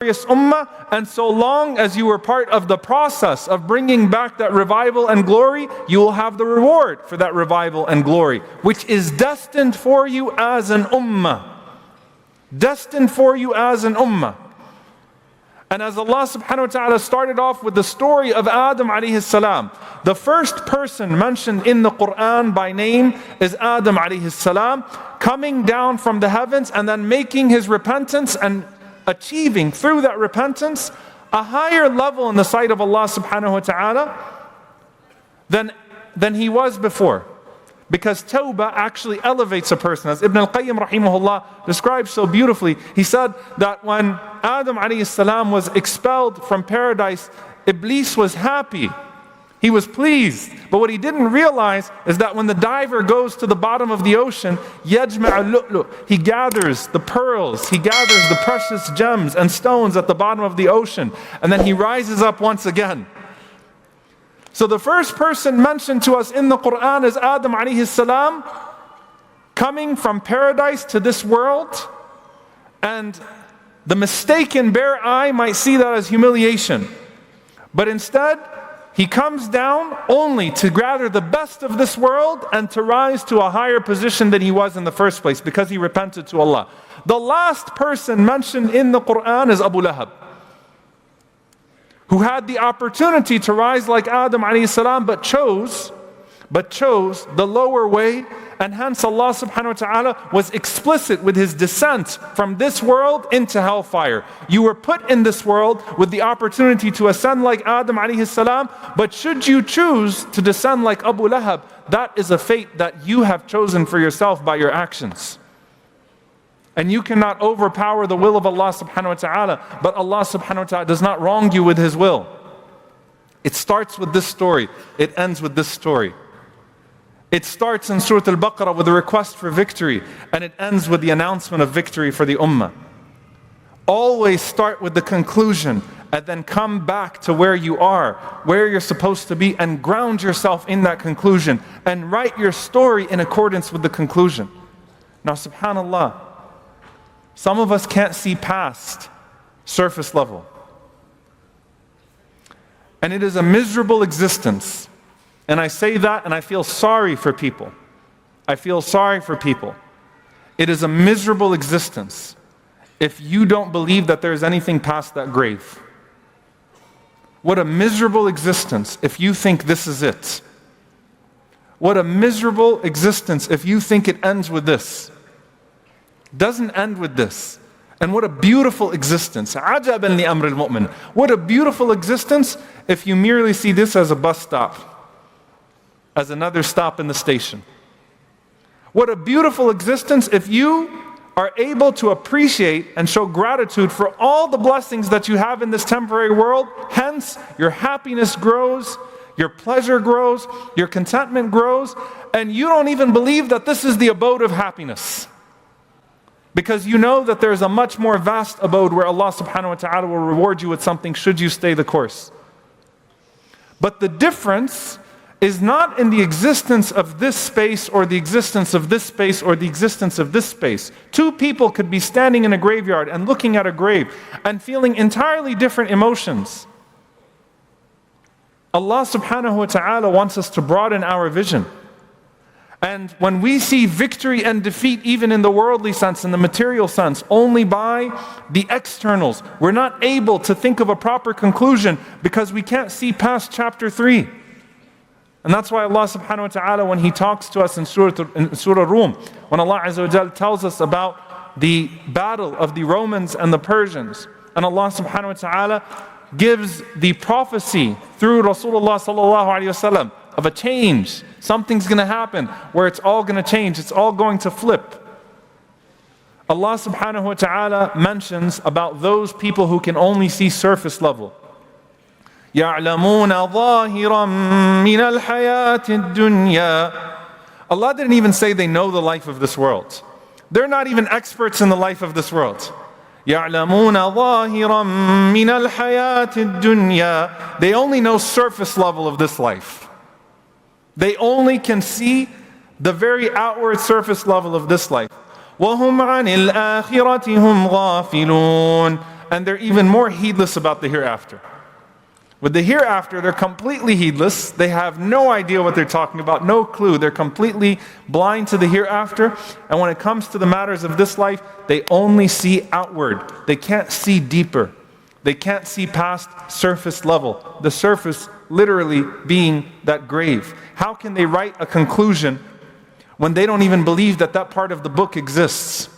ummah, and so long as you were part of the process of bringing back that revival and glory, you will have the reward for that revival and glory, which is destined for you as an ummah. Destined for you as an ummah. And as Allah subhanahu wa ta'ala started off with the story of Adam alayhi salam, the first person mentioned in the Quran by name is Adam alayhi salam, coming down from the heavens and then making his repentance and achieving through that repentance a higher level in the sight of Allah subhanahu wa ta'ala than he was before. Because tawbah actually elevates a person. As Ibn al-Qayyim rahimahullah describes so beautifully, he said that when Adam alayhi salam was expelled from paradise, Iblis was happy. He was pleased. But what he didn't realize is that when the diver goes to the bottom of the ocean, يَجْمَعَ اللُّؤْلُؤ, he gathers the pearls, he gathers the precious gems and stones at the bottom of the ocean, and then he rises up once again. So the first person mentioned to us in the Quran is Adam alayhi salam, coming from paradise to this world, and the mistaken bare eye might see that as humiliation. But instead, he comes down only to gather the best of this world and to rise to a higher position than he was in the first place because he repented to Allah. The last person mentioned in the Quran is Abu Lahab, who had the opportunity to rise like Adam alayhi salam, but chose the lower way, and hence Allah subhanahu wa ta'ala was explicit with his descent from this world into hellfire. You were put in this world with the opportunity to ascend like Adam alayhi salam, but should you choose to descend like Abu Lahab, that is a fate that you have chosen for yourself by your actions. And you cannot overpower the will of Allah subhanahu wa ta'ala, but Allah subhanahu wa ta'ala does not wrong you with his will. It starts with this story, it ends with this story. It starts in Surah Al-Baqarah with a request for victory, and it ends with the announcement of victory for the ummah. Always start with the conclusion, and then come back to where you are, where you're supposed to be, and ground yourself in that conclusion, and write your story in accordance with the conclusion. Now, subhanAllah, some of us can't see past surface level. And it is a miserable existence. And I say that and I feel sorry for people. I feel sorry for people. It is a miserable existence if you don't believe that there is anything past that grave. What a miserable existence if you think this is it. What a miserable existence if you think it ends with this. Doesn't end with this. And what a beautiful existence. عَجَبًا لِأَمْرِ الْمُؤْمِنِ. What a beautiful existence if you merely see this as a bus stop, as another stop in the station. What a beautiful existence if you are able to appreciate and show gratitude for all the blessings that you have in this temporary world. Hence, your happiness grows, your pleasure grows, your contentment grows, and you don't even believe that this is the abode of happiness. Because you know that there is a much more vast abode where Allah subhanahu wa ta'ala will reward you with something should you stay the course. But the difference is not in the existence of this space or the existence of this space or the existence of this space. Two people could be standing in a graveyard and looking at a grave and feeling entirely different emotions. Allah subhanahu wa ta'ala wants us to broaden our vision. And when we see victory and defeat, even in the worldly sense, in the material sense, only by the externals, we're not able to think of a proper conclusion because we can't see past chapter 3. And that's why Allah subhanahu wa ta'ala, when He talks to us in Surah Rum, when Allah Azza wa Jal tells us about the battle of the Romans and the Persians, and Allah subhanahu wa ta'ala gives the prophecy through Rasulullah sallallahu alayhi wa sallam of a change. Something's going to happen where it's all going to change. It's all going to flip. Allah subhanahu wa ta'ala mentions about those people who can only see surface level. يَعْلَمُونَ ظَاهِرًا مِنَ الْحَيَاةِ الدُّنْيَا. Allah didn't even say they know the life of this world. They're not even experts in the life of this world. يَعْلَمُونَ ظَاهِرًا مِنَ الْحَيَاةِ الدُّنْيَا. They only know surface level of this life. They only can see the very outward surface level of this life. وَهُمْ عَنِ الْآخِرَةِ هُمْ غَافِلُونَ. and they're even more heedless about the hereafter. With the hereafter, they're completely heedless. They have no idea what they're talking about, no clue. They're completely blind to the hereafter. And when it comes to the matters of this life, they only see outward. They can't see deeper. They can't see past surface level. The surface literally being that grave. How can they write a conclusion when they don't even believe that that part of the book exists?